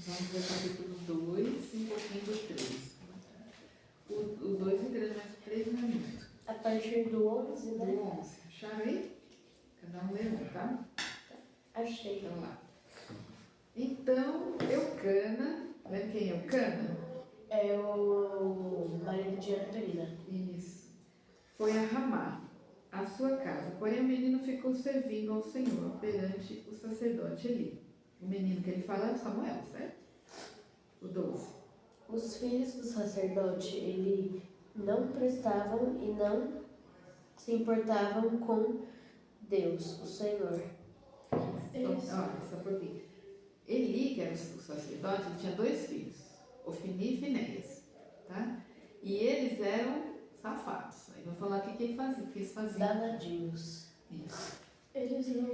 Vamos ver o capítulo 2 e um pouquinho do 3. O 2 é grande, mas o 3 não é muito. A partir do 11, né? Do 11. Acharam aí? Cada um lê um, tá? Achei. Então lá. Então, Eucana, lembra quem é Eucana? É o marido de Antonina. Isso. Foi a Ramá, a sua casa. Porém, o menino ficou servindo ao Senhor perante o sacerdote Eli. O menino que ele fala é o Samuel, certo? O 12. Os filhos do sacerdote Eli não prestavam e não se importavam com Deus, o Senhor. Só por quê? Eli, que era o sacerdote, ele tinha 2 filhos, Ofni e Finéias, tá? E eles eram safados. Aí vou falar o que ele fazia, que eles faziam. Danadinhos. Isso. Eles não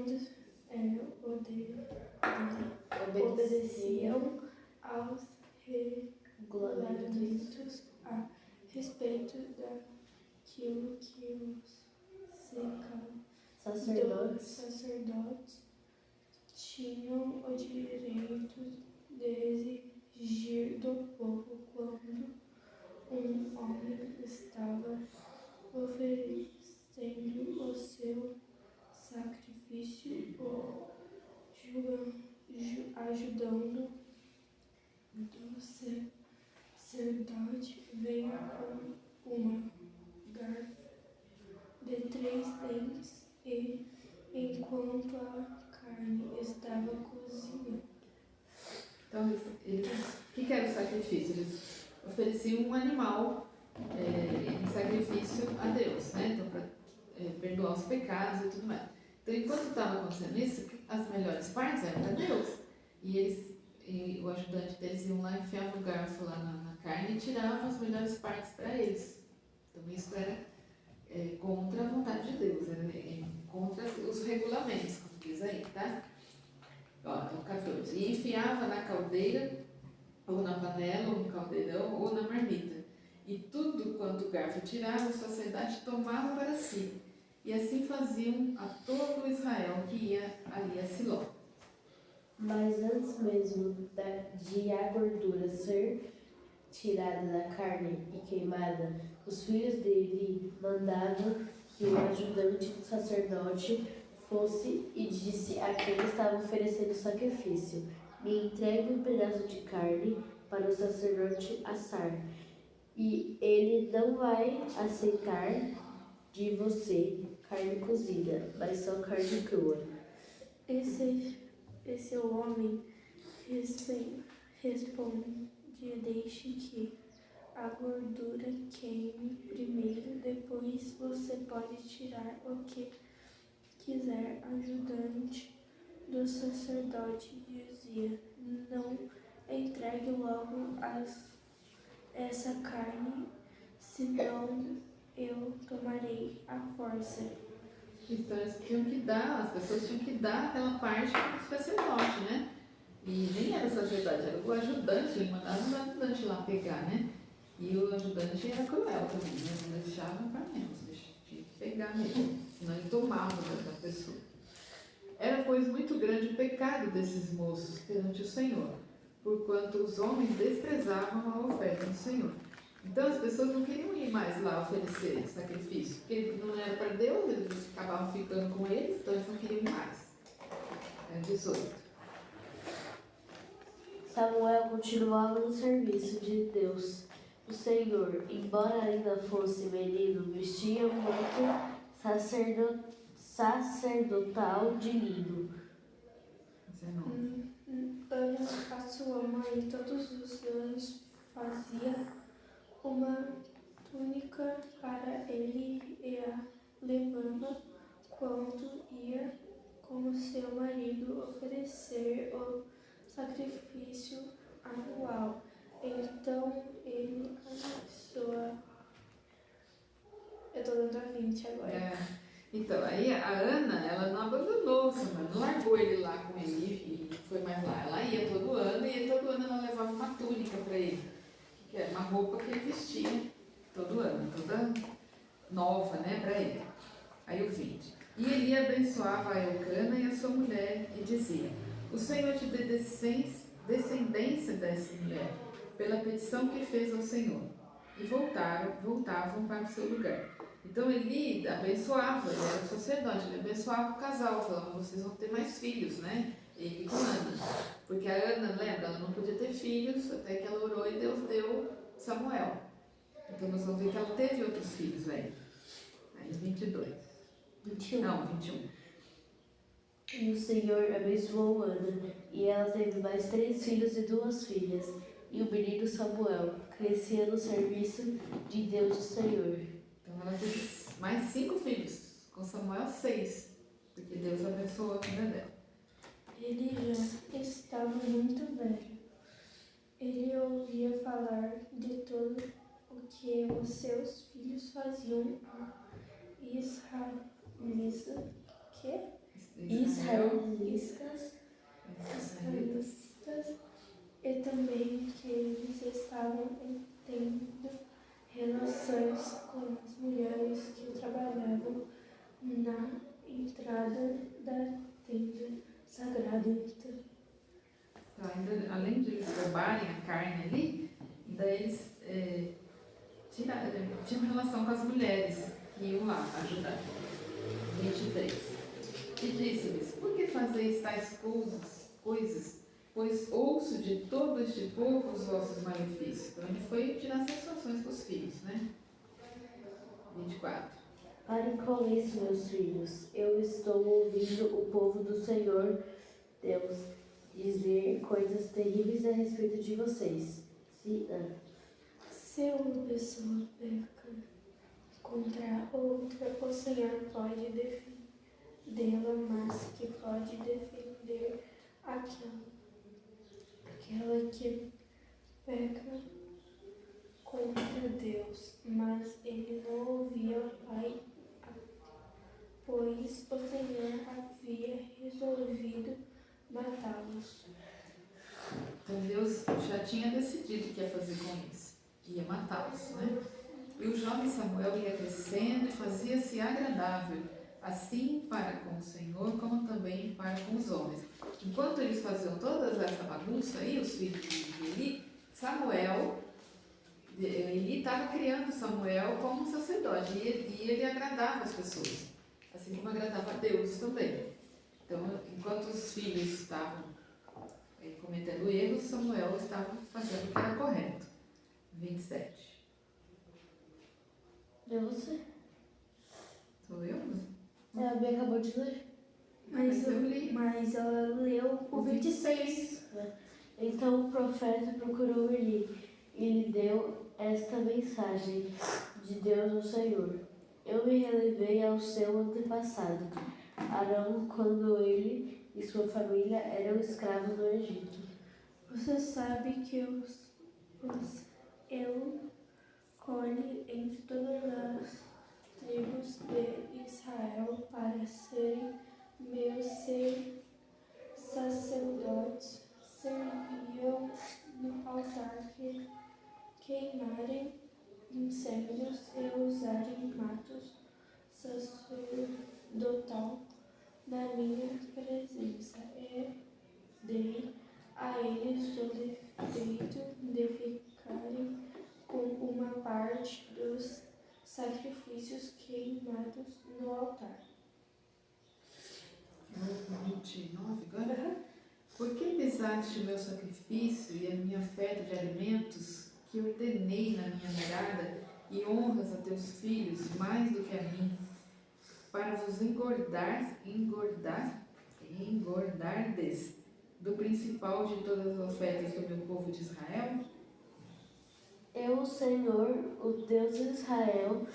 obedeciam aos regulamentos a respeito daquilo que os sacerdotes tinham o direito de exigir do povo quando um homem estava oferecendo o seu sacrifício ou ajudando do sacerdote veio com uma garfo de 3 dentes e, enquanto a carne estava cozinhando. Então, o que era o sacrifício? Eles ofereciam um animal em sacrifício a Deus, né? Então, para perdoar os pecados e tudo mais. Então, enquanto estava acontecendo isso, as melhores partes eram para Deus. E o ajudante deles iam lá, enfiava o garfo lá na carne e tirava as melhores partes para eles. Então, isso era contra a vontade de Deus, era contra os regulamentos, como diz aí, tá? Ó, então 14. E enfiava na caldeira, ou na panela, ou no caldeirão, ou na marmita. E tudo quanto o garfo tirava, o sacerdote tomava para si. E assim faziam a todo Israel que ia ali a Siló. Mas antes mesmo de a gordura ser tirada da carne e queimada, os filhos dele mandavam que o ajudante do sacerdote fosse e disse a quem estava oferecendo o sacrifício: me entregue um pedaço de carne para o sacerdote assar, e ele não vai aceitar de você carne cozida, mas só carne crua. Esse homem responde: deixe que a gordura queime primeiro, depois você pode tirar o que quiser. Ajudante do sacerdote dizia: não entregue logo essa carne, senão eu tomarei a força. Então eles tinham que dar, as pessoas tinham que dar aquela parte para o sacerdote, né? E nem era o sacerdote, era o ajudante, ele mandava o ajudante lá pegar, né? E o ajudante era cruel também, né? Não deixava para menos, tinha que pegar mesmo, senão ele tomava da pessoa. Era, pois, muito grande o pecado desses moços perante o Senhor, porquanto os homens desprezavam a oferta do Senhor. Então as pessoas não queriam ir mais lá oferecer sacrifício, porque não era para Deus, eles acabavam ficando com eles, então eles não queriam ir mais. 18. Samuel continuava no serviço de Deus. O Senhor, embora ainda fosse menino, vestia um manto sacerdotal de linho. 19. Ana, a sua mãe, todos os anos fazia uma túnica para ele e a levava quando ia com seu marido oferecer o sacrifício anual. Então ele começou a... Eu tô dando a 20 agora. Então, aí a Ana, ela não abandonou o Samuel, não largou ele lá com ele e foi mais lá. Ela ia todo ano e todo ano ela levava uma túnica para ele, que era uma roupa que ele vestia todo ano, toda nova, né, para ele. Aí o 20. E ele abençoava a Eucana e a sua mulher e dizia: o Senhor te dê descendência dessa mulher, pela petição que fez ao Senhor. E voltavam para o seu lugar. Então ele abençoava, ele era sacerdote, ele abençoava o casal, falando, vocês vão ter mais filhos, né? Ele com Ana. Porque a Ana, lembra, ela não podia ter filhos, até que ela orou e Deus deu Samuel. Então nós vamos ver que ela teve outros filhos aí. Aí 22. 21. Não, 21. E o Senhor abençoou Ana, e ela teve mais 3 filhos e 2 filhas. E o menino Samuel crescia no serviço de Deus do Senhor. Então ela teve mais 5 filhos, com Samuel 6, porque Deus abençoou a vida dela. Ele já estava muito velho. Ele ouvia falar de tudo o que os seus filhos faziam a israelitas. E também que eles estavam tendo relações com as mulheres que trabalhavam na entrada da tenda sagrada. Então, ainda, além de eles roubarem a carne ali, ainda eles tinham relação com as mulheres que iam lá ajudar. 23. E disse-lhes, por que fazeis tais coisas? Pois ouço de todo este povo os vossos malefícios. Então ele foi tirar satisfações com os filhos, né? 24. Parem com isso, meus filhos. Eu estou ouvindo o povo do Senhor Deus dizer coisas terríveis a respeito de vocês. Se uma pessoa peca contra outra, o Senhor pode defendê-la, mas que pode defender aquela que peca contra Deus. Mas ele não ouvia o Pai, pois o Senhor havia resolvido matá-los. Então Deus já tinha decidido o que ia fazer com eles. Ia matá-los, né? E o jovem Samuel ia crescendo e fazia-se agradável, assim para com o Senhor, como também para com os homens. Enquanto eles faziam toda essa bagunça aí, os filhos de Eli, Eli estava criando Samuel como sacerdote, e ele agradava as pessoas, assim como agradava a Deus também. Então, enquanto os filhos estavam cometendo erros, Samuel estava fazendo o que era correto. 27. É você? Sou eu? A Bia acabou de ler. Mas eu li. Mas ela leu o 26. Então o profeta procurou Eli e lhe deu esta mensagem de Deus ao Senhor. Eu me relevei ao seu antepassado, Arão, quando ele e sua família eram escravos no Egito. Você sabe que eu colhi entre todas as tribos de Israel para serem meus sacerdotes, serviam no altar, queimarem incêndios e usarem matos sacerdotal na minha presença. E dei a eles o direito de ficarem com uma parte dos sacrifícios queimados no altar. 29 agora. Por que pesaste o meu sacrifício e a minha oferta de alimentos que ordenei na minha morada e honras a teus filhos mais do que a mim, para vos engordardes do principal de todas as ofertas do meu povo de Israel? Eu, o Senhor, o Deus de Israel,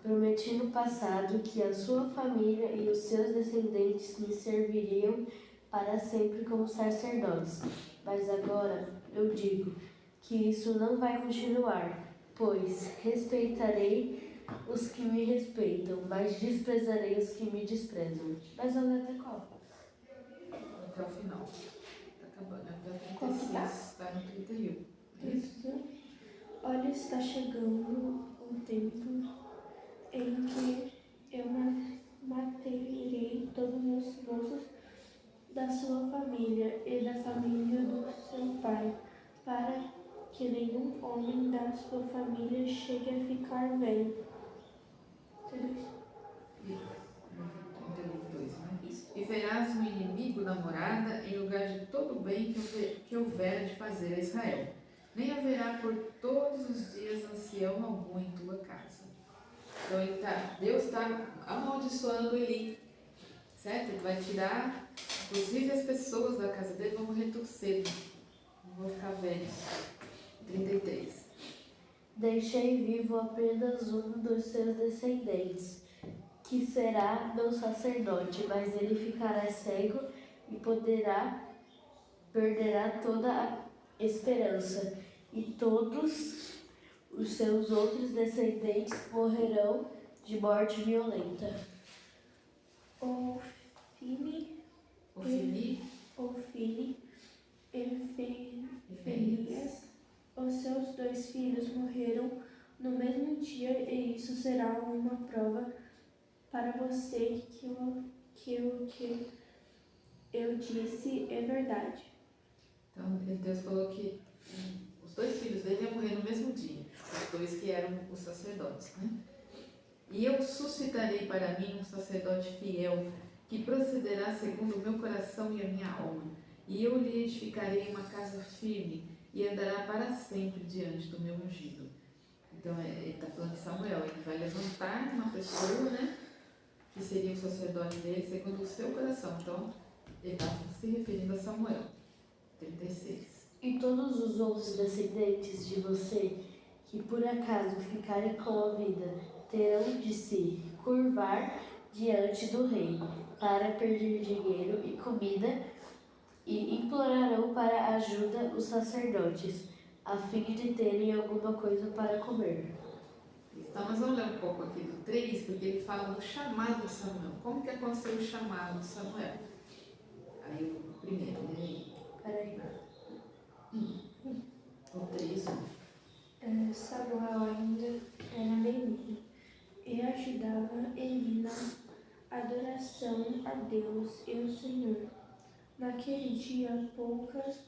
prometi no passado que a sua família e os seus descendentes me serviriam para sempre como sacerdotes. Mas agora eu digo que isso não vai continuar, pois respeitarei os que me respeitam, mas desprezarei os que me desprezam. Mas a letra qual? Até o final. Está acabando. Até o Qual que 36. Está no 31. Isso. Olha, está chegando um tempo em que eu matarei todos os moços da sua família e da família do seu homem da sua família chegue a ficar velho. E 32, né? E verás um inimigo na morada em lugar de todo o bem que houvera de fazer a Israel. Nem haverá por todos os dias ancião algum em tua casa. Então Deus está amaldiçoando Eli, certo? Ele vai tirar, inclusive as pessoas da casa dele vão morrer tudo cedo, não vão ficar velhos. 33. Deixei vivo apenas um dos seus descendentes, que será meu sacerdote, mas ele ficará cego e perderá toda a esperança, e todos os seus outros descendentes morrerão de morte violenta. Ofni e Fenias, os seus 2 filhos morreram no mesmo dia, e isso será uma prova para você que o que eu disse é verdade. Então Deus falou que os 2 filhos dele iam morrer no mesmo dia, os 2 que eram os sacerdotes, né? E eu suscitarei para mim um sacerdote fiel, que procederá segundo o meu coração e a minha alma. E eu lhe edificarei uma casa firme, e andará para sempre diante do meu ungido. Então ele está falando de Samuel, ele vai levantar uma pessoa, né, que seria o sacerdote dele, segundo o seu coração. Então ele está se referindo a Samuel. 36. E todos os outros descendentes de você, que por acaso ficarem com a vida, terão de se curvar diante do rei, para pedir dinheiro e comida, e implorarão para ajuda os sacerdotes, a fim de terem alguma coisa para comer. Então nós vamos ler um pouco aqui do 3, porque ele fala do chamado de Samuel. Como que aconteceu o chamado de Samuel? Aí o primeiro, né? Peraí. O 3. Samuel ainda era menino e ajudava Eli na adoração a Deus e o Senhor. Naquele dia, poucas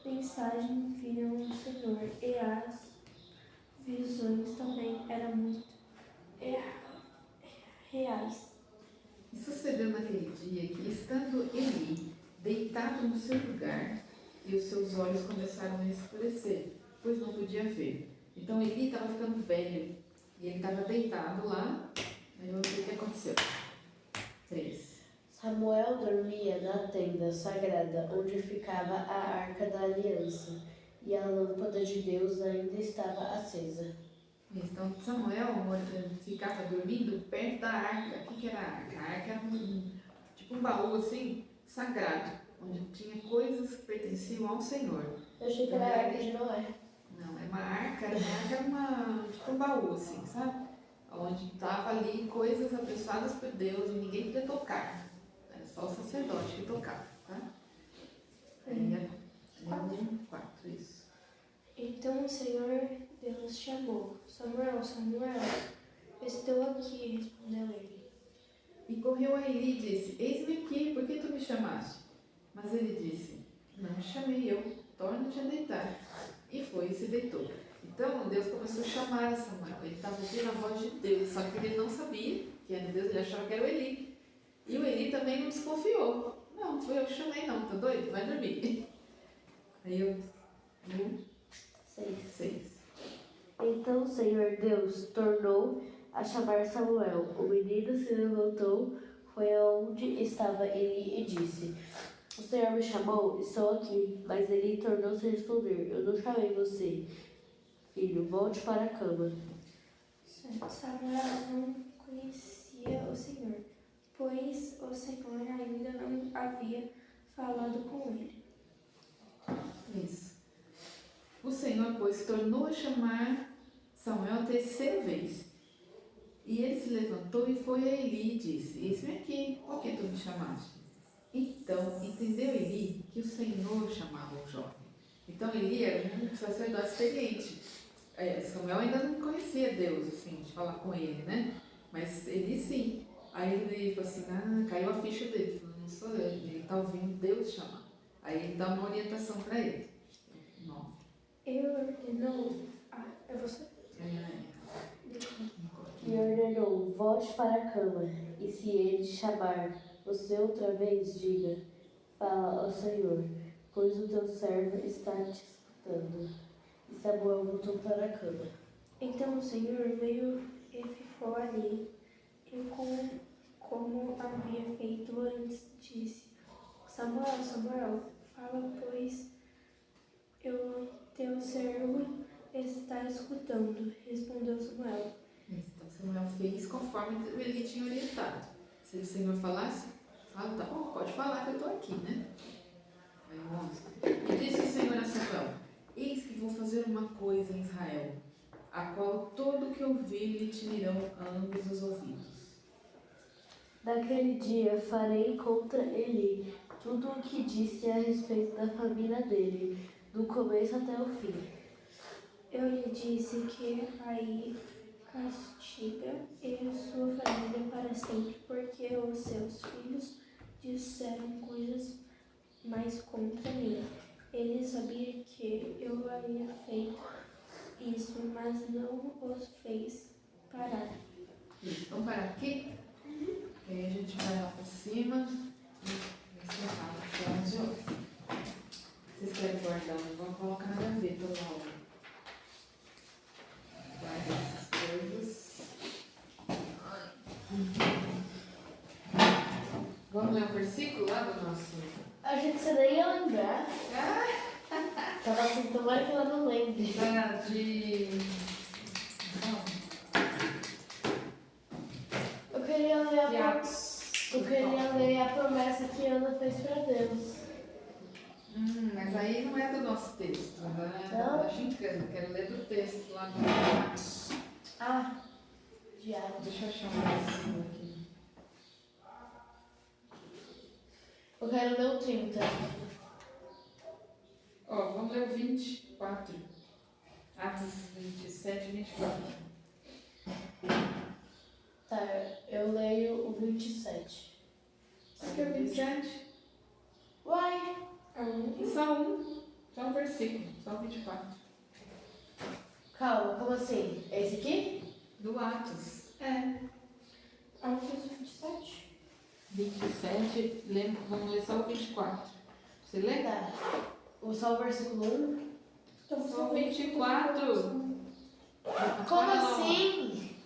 mensagens vinham do Senhor, e as visões também eram muito reais. E sucedeu naquele dia que, estando Eli deitado no seu lugar, e os seus olhos começaram a escurecer, pois não podia ver. Então Eli estava ficando velho, e ele estava deitado lá, aí vamos ver o que aconteceu. 3. Samuel dormia na tenda sagrada, onde ficava a arca da aliança, e a lâmpada de Deus ainda estava acesa. Então Samuel ficava dormindo perto da arca. O que era a arca? A arca era tipo um baú assim, sagrado, onde tinha coisas que pertenciam ao Senhor. Eu achei que era a arca de Noé. Não, é uma arca, tipo um baú assim, sabe? Onde estava ali coisas abençoadas por Deus e ninguém podia tocar. Era só o sacerdote que tocava, tá? Aí é 4, isso. Então o Senhor Deus chamou: Samuel, Samuel. Estou aqui, respondeu ele. E correu a Eli e disse: Eis-me aqui, por que tu me chamaste? Mas ele disse: Não chamei eu, torna-te a deitar. E foi e se deitou. Então Deus começou a chamar a Samuel. Ele estava ouvindo a voz de Deus, só que ele não sabia que era Deus, ele achava que era o Eli. E o Eli também não desconfiou. Não, foi eu que chamei, não, tá doido? Vai dormir. Aí eu. 6. Então o Senhor Deus tornou a chamar Samuel. O menino se levantou, foi aonde estava Eli e disse: O Senhor me chamou, estou aqui. Mas Eli tornou-se a responder: Eu não chamei você. Filho, volte para a cama. Samuel não conhecia o Senhor, pois o Senhor ainda não havia falado com ele. Isso. O Senhor, pois, tornou a chamar Samuel a terceira vez. E ele se levantou e foi a Eli e disse: Eis-me aqui, por que tu me chamaste? Então entendeu Eli que o Senhor chamava o jovem. Então Eli era um sacerdote experiente. Samuel ainda não conhecia Deus, assim, de falar com ele, né? Mas Eli sim. Aí ele falou assim: caiu a ficha dele. Falou: não sou eu, ele está ouvindo Deus chamar. Aí ele dá uma orientação para ele. 9. Ele ordenou É você? E ordenou: volte para a cama, e se ele chamar você outra vez, diga: fala ao Senhor, pois o teu servo está te escutando. E Samuel voltou para a cama. Então o Senhor veio e ficou ali, e como havia feito antes, disse: Samuel, Samuel, fala, pois o teu servo está escutando. Respondeu Samuel. Então Samuel fez conforme ele tinha orientado. Se o Senhor falasse, fala, tá bom, pode falar que eu estou aqui, né? Aí mostra. E disse o Senhor a Samuel: eis que vou fazer uma coisa em Israel, a qual todo que ouvir lhe tirarão ambos os ouvidos. Naquele dia farei contra Eli tudo o que disse a respeito da família dele, do começo até o fim. Eu lhe disse que aí castiga e sua família para sempre, porque os seus filhos disseram coisas mais contra mim. Ele sabia que eu havia feito isso, mas não os fez parar. Isso. Vamos parar aqui? E aí a gente vai lá para cima e encerrar até 11 horas. Vocês querem guardar? Vamos colocar na gaveta logo. Guarda essas coisas. Vamos ler o versículo lá do nosso. A gente você nem ia lembrar. Ah, Tava assim, tomara que ela não lembre. tá de. Eu queria ler De a, Atos. eu queria ler a promessa que Ana fez pra Deus. Mas aí não é do nosso texto, né? Não? Da Gincana. Quero ler do texto lá do Atos. Ah, diabo. Deixa eu achar um versículo aqui. Eu quero ler o 30. Ó, vamos ler o 24. Atos 27 e 24. Tá, eu leio o 27. Você quer o 27? Uai! Só um versículo, só o 24. Calma, como assim? É esse aqui? Do Atos. Atos 27? 27, vamos ler só o 24. Você lê? Tá. Só o versículo 1? Só o 24. Como assim?